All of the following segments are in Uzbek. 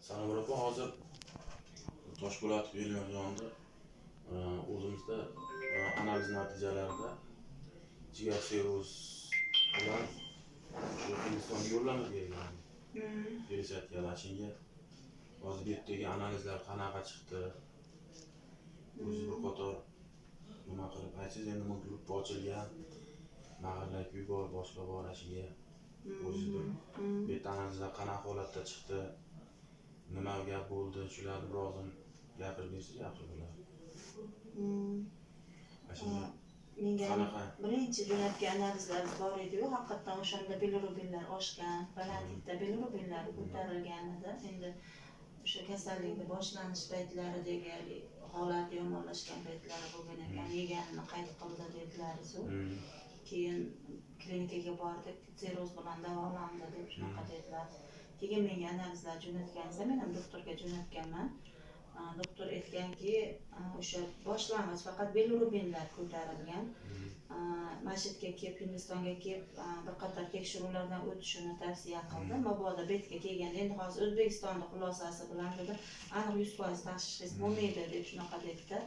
Sanobar opa, hozir Toshpo'latov Elyor yonida o'zimizda analiz natijalarida jigar sirrozi bilan shu Hindistonga yo'llanma bergan. Berishayotgan shunga hozir bu yerdagi analizlar qanaqa chiqdi? O'zi bir qator nima qilib aytsangiz, endi bu guruh ochilgan, mahalla-ko'y bor, boshqa bor ashiga. O'zi bir bu yerda analizlar qanaqa holatda chiqdi? Nima gap bo'ldi? Shularni birozini gapirib bersangiz yaxshi bo'lardi. Menga birinchi jo'natgan analizlar bor edi-yu, haqiqatdan o'shanda bilirubinlar oshgan, balandlikda bilirubinlar ko'tarilgan edi. Endi o'sha kasallikning boshlanish paytlaridagi holat yomonlashgan paytlari bo'lgan ekan, yeganini qayd qildi dedilar. Keyin klinikaga bordik, sirroz bilan davolandi deb shunaqa dedilar. Keyin menga analizlar jo'natgansa, men ham doktorga jo'natganman. Doktor aytganki, o'sha boshlang'ich faqat bilirubinlar ko'tarilgan. Mashhadga kelib, Hindistonga kelib, bir qator tekshiruvlardan o'tishini tavsiya qildi. Mabodo betga kelganda, endi hozir O'zbekistonda xulosasi bilan dedi, aniq 100% tashxis bo'lmaydi deb shunaqa dedi.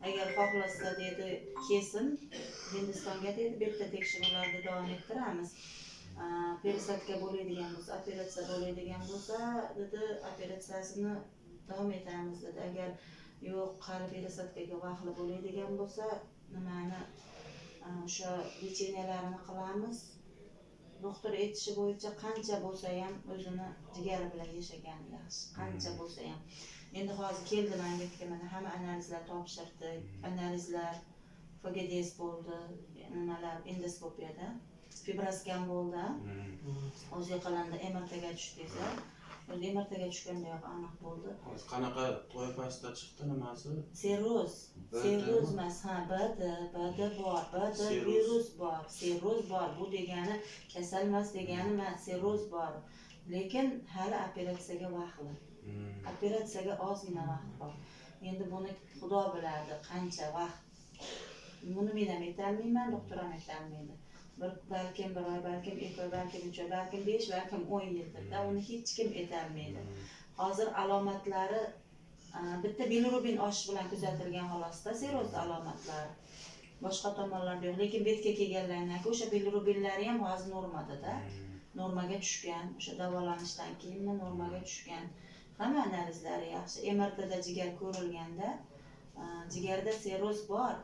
Agar xohlasa dedi, kelsin Hindistonga dedi, betda tekshiruvlarni davom ettiramiz. Perisadka bo'ladigan bo'lsa, operatsiya bo'ladigan bo'lsa, dedi, operatsiyasini davom etamiz dedi. Agar yo'q, hali perisadkaga vaqtli bo'ladigan bo'lsa, nimani o'sha lecheniyalarni qilamiz. Doktor aytishi bo'yicha qancha bo'lsa ham o'zini jigari bilan yashagan yaxshi, qancha bo'lsa ham. Endi hozir keldi menga mana hamma analizlar topshirdik. Analizlar FGDS bo'ldi, nimalar endoskopiyada, fibroskan bo'ldi. O'zi qilindi MRTga tushdingiz. O'zi MRTga tushgandayoq aniq bo'ldi. Hozir qanaqa toifasida chiqdi nimasi? Sirroz. Sirroz emas, BD bor, BD virus bor, sirroz bor. Bu degani kasal emas degani emas, sirroz bor. Lekin hali operatsiyaga vaqtli. Operatsiyaga ozgina vaqt bor. Endi buni Xudo biladi, qancha vaqt. Buni men ham aytolmayman, doktor ham aytolmaydi. Balkim 1 oy, balkim 2 oy, balkim 3 oy, balkim 5, balkim 10 yilda uni hech kim aytolmaydi. Hozir alomatlari bitta bilirubin oshish bilan kuzatilgan xolosda sirroz alomatlari. Boshqa tomonlarda yo'q, lekin betga kelganlardan keyin o'sha bilirubinlari ham hozir normada-da. Normaga tushgan, o'sha davolanishdan keyin normaga tushgan. Hamma analizlari yaxshi. MRTda jigar ko'rilganda, jigarda sirroz bor.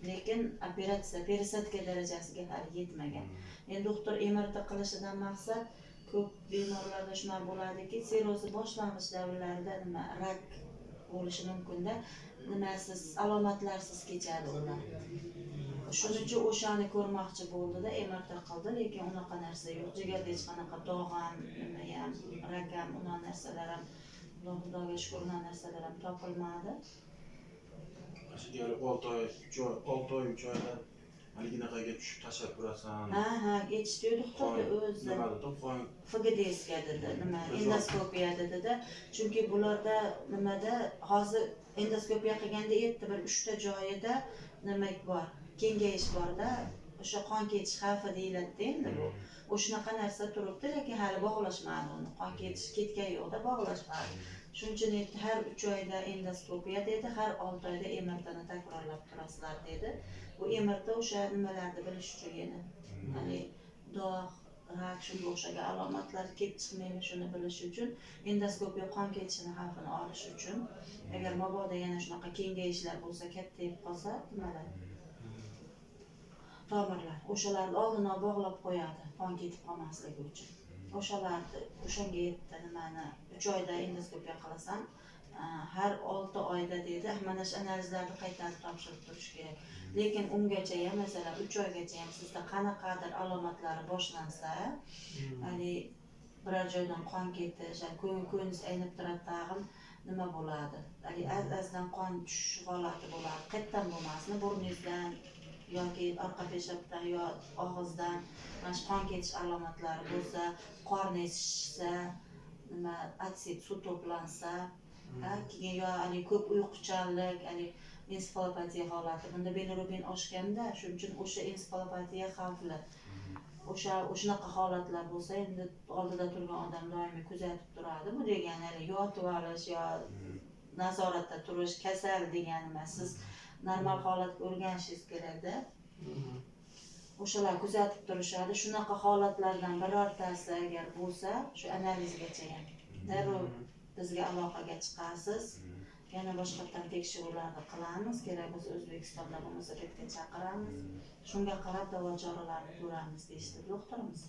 Lekin operatsiya perisadka darajasiga hali yetmagan. Endi doktor MRT qilishidan maqsad ko'p bemorlarda shunaqa bo'ladiki, sirrozi boshlang'ich davrlarida nima rak bo'lishi mumkin-da, nimasiz, alomatlarsiz kechadi ular. Shuning uchun o'shani ko'rmoqchi bo'ldi-da, MRT qildi, lekin unaqa narsa yo'q. Jigarda hech qanaqa dog' ham, nima ham, rak ham, unaqa narsalar ham, Xudoga shukr, unaqa narsalar ham topilmadi. Aslida 6 oy, 3 oyda haliginaqaga tushib tashlab turasan. Ha, aytishdi doktorda o'zi. Nima dedi? FGDSga dedi, nima, endoskopiya dedi. Chunki bularda nimada hozir endoskopiya qilganda aytdi, bir 3 ta joyida nima bor, kengayish bor-da, o'sha qon ketish xavfi deyiladi endi bu. O'shanaqa narsa turibdi, lekin hali bog'lashmadi uni. Qon ketish ketgan yo'qda bog'lashmadi. Shuning uchun har 3 oyda endoskopiya dedi, har 6 oyda MRTni takrorlab turasizlar dedi. Bu MRT o'sha nimalarni bilish uchun yana. Ya'ni dog', rak, shunga o'xshagan alomatlar kelib chiqmaymi shuni bilish uchun, endoskopiya qon ketishini xavfini olish uchun. Agar mabodo yana shunaqa kengayishlar bo'lsa, kattayib qolsa, nimalar? Tomirlar, o'shalarni oldini bog'lab qo'yadi, qon ketib qolmasligi uchun. O'shanga yetdi nimani 3 oyda endoskopiya qilasan, har 6 oyda dedi, mana shu analizlarni qaytarib topshirib turish kerak. Lekin ungacha ham, masalan, 3 oygacha ham sizda qanaqadir alomatlari boshlansa, ya'ni biror joydan qon ketish, ko'nglingiz aynib turadi tag'in nima bo'ladi? Ya'ni azdan qon tushish holati bo'ladi. Qayerdan bo'lmasin, burningizdan yoki orqa peshobdan yo og'izdan mana shu qon ketish alomatlari bo'lsa, qorningiz shishsa, nima atsit suv to'plansa, keyin yo ko'p uyquchanlik, ensefalopatiya holati. Bunda bilirubin oshganda, shuning uchun o'sha ensefalopatiya xavfli. o'shunaqa holatlar bo'lsa, endi oldida turgan odam doimiy kuzatib turadi. Bu degani yotib olish yo nazoratda turish kasal degani emas. Siz normal holatga o'rganishingiz kerakda. O'shalar kuzatib turishadi. Shunaqa holatlardan birortasi agar bo'lsa, shu analizgacha ham darrov bizga aloqaga chiqasiz. Yana boshqatdan tekshiruvlarni qilamiz. Kerak bo'lsa O'zbekistonda bo'lmasa chetga chaqiramiz. Shunga qarab davo choralarini ko'ramiz deyishdi doktorimiz.